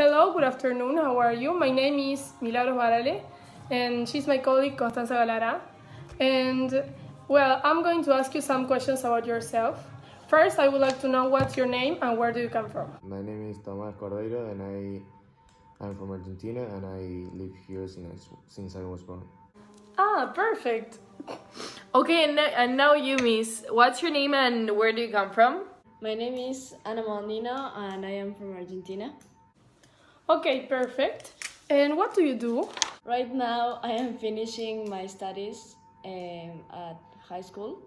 Hello, good afternoon, how are you? My name is Milagros Barale, and she's my colleague Constanza Galara. And well, I'm going to ask you some questions about yourself. First, I would like to know what's your name and where do you come from? My name is Tomás Cordeiro and I'm from Argentina and I live here since I was born. Ah, perfect. Okay, and now you, Miss. What's your name and where do you come from? My name is Ana Mondino and I am from Argentina. Okay, perfect. And what do you do? Right now I am finishing my studies at high school,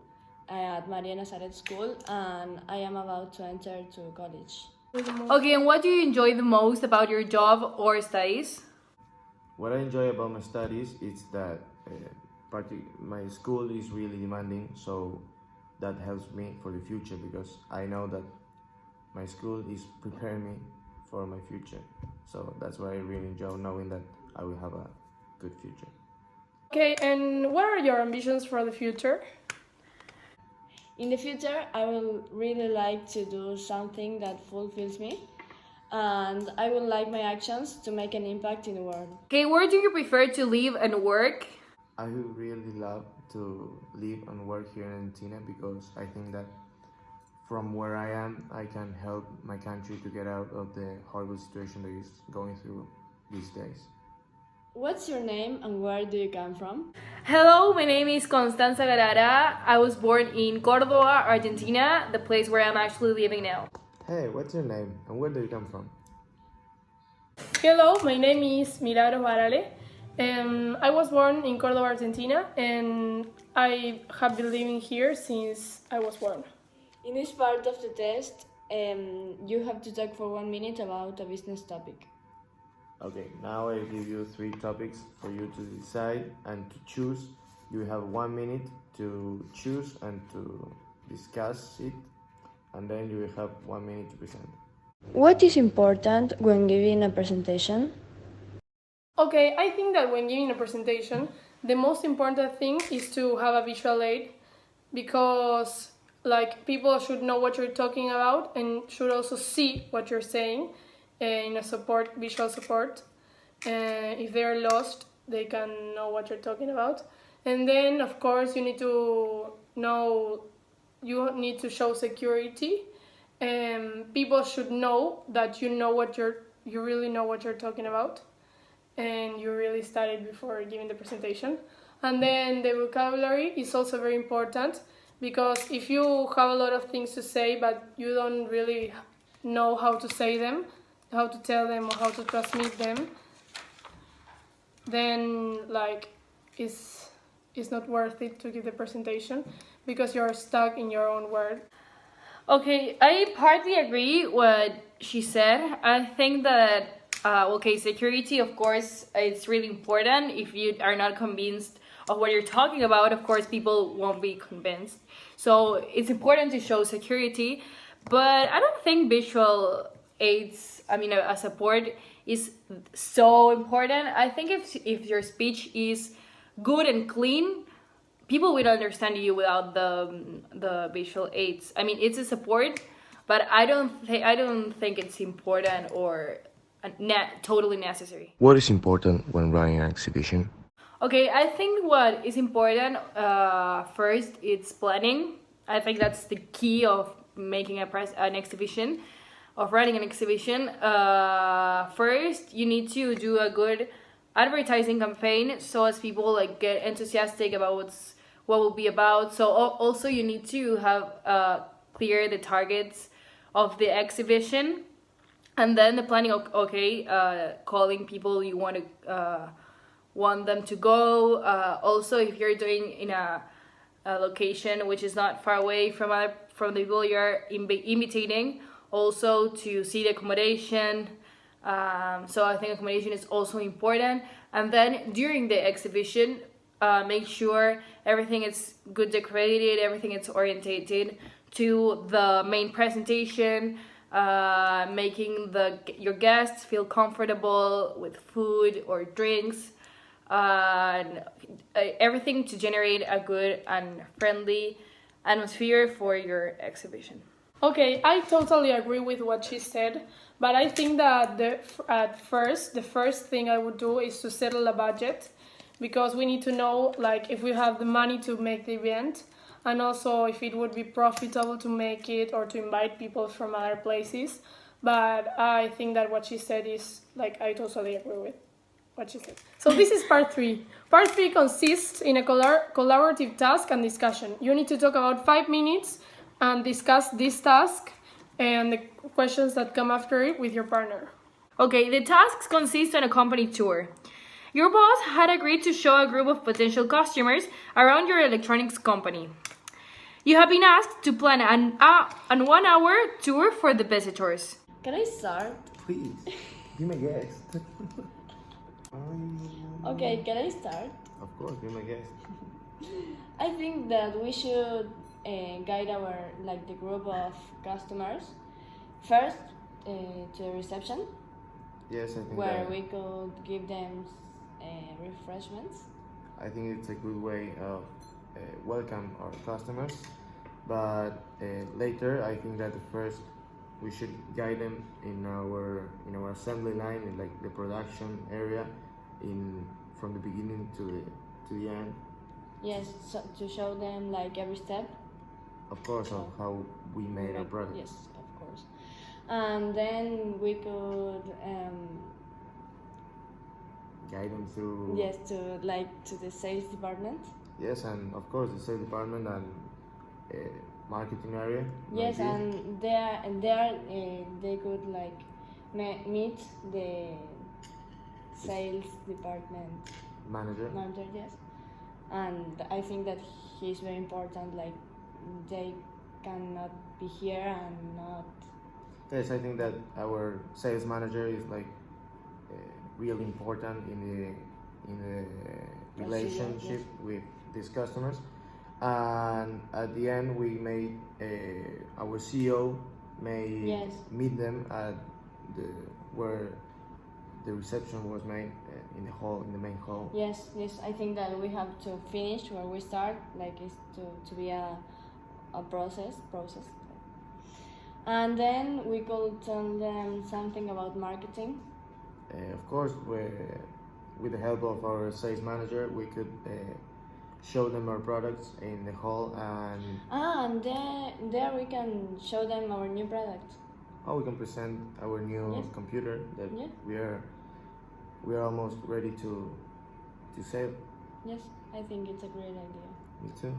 at Maria Nazaret School, and I am about to enter to college. Okay, and what do you enjoy the most about your job or studies? What I enjoy about my studies is that my school is really demanding, so that helps me for the future because I know that my school is preparing me for my future. So that's why I really enjoy knowing that I will have a good future. Okay, and what are your ambitions for the future? In the future, I will really like to do something that fulfills me, and I would like my actions to make an impact in the world. Okay, where do you prefer to live and work? I would really love to live and work here in Argentina because I think that from where I am, I can help my country to get out of the horrible situation that is going through these days. What's your name and where do you come from? Hello, my name is Constanza Garara. I was born in Córdoba, Argentina, the place where I'm actually living now. Hey, what's your name and where do you come from? Hello, my name is Milagros Barale. I was born in Córdoba, Argentina, and I have been living here since I was born. In this part of the test, you have to talk for 1 minute about a business topic. Okay, now I give you 3 topics for you to decide and to choose. You have 1 minute to choose and to discuss it, and then you will have 1 minute to present. What is important when giving a presentation? Okay, I think that when giving a presentation, the most important thing is to have a visual aid because people should know what you're talking about and should also see what you're saying in a visual support. If they're lost, they can know what you're talking about. And then, of course, you need to show security. People should know that you really know what you're talking about, and you really studied before giving the presentation. And then the vocabulary is also very important because if you have a lot of things to say but you don't really know how to say them, how to tell them or how to transmit them, then it's not worth it to give the presentation because you're stuck in your own word. Okay, I partly agree what she said. I think that security, of course, it's really important. If you are not convinced of what you're talking about, of course, people won't be convinced. So it's important to show security, but I don't think visual aids, a support is so important. I think if your speech is good and clean, people will understand you without the visual aids. I mean, it's a support, but I don't think it's important or totally necessary. What is important when running an exhibition? Okay, I think what is important first it's planning. I think that's the key of making an exhibition, of running an exhibition. First, you need to do a good advertising campaign so as people get enthusiastic about what will be about. So also you need to have clear the targets of the exhibition, and then the planning of calling people you want them to go. Also, if you're doing in a location which is not far away from the people you're imitating, also to see the accommodation. So I think accommodation is also important. And then during the exhibition, make sure everything is good decorated, everything is orientated to the main presentation, making your guests feel comfortable with food or drinks, and everything to generate a good and friendly atmosphere for your exhibition. Okay, I totally agree with what she said, but I think that the first thing I would do is to settle a budget, because we need to know like if we have the money to make the event, and also if it would be profitable to make it or to invite people from other places. But I think that what she said is like I totally agree with what she said. So this is part 3. Part 3 consists in a collaborative task and discussion. You need to talk about 5 minutes and discuss this task and the questions that come after it with your partner. Okay, the tasks consist on a company tour. Your boss had agreed to show a group of potential customers around your electronics company. You have been asked to plan an 1-hour tour for the visitors. Can I start? Please, be my guest. Okay, can I start? Of course, be my guest. I think that we should guide the group of customers first to the reception, Yes, I think where that, we could give them refreshments. I think it's a good way of welcome our customers. But later, I think that first we should guide them in our assembly line, in like the production area, from the beginning to the end. Yes, so to show them like every step. Of course, of how we made our product. Yes, of course. And then we could Guide them through. yes to the sales department. Yes, and of course the sales department and marketing area. Yes, maybe. and there they could like meet the sales department Manager. manager. Yes, and I think that he's very important. Like they cannot be here and not. Yes, I think that our sales manager is like really important in the relationship with these customers. And at the end, we made our CEO may Yes. meet them at where the reception was made in the hall, in the main hall. Yes, yes. I think that we have to finish where we start. Like it's to be a process. And then we could tell them something about marketing. Of course, with the help of our sales manager, we could show them our products in the hall, and And there we can show them our new product. we can present our new Yes. computer that Yeah. we are almost ready to sell. Yes, I think it's a great idea. Me too.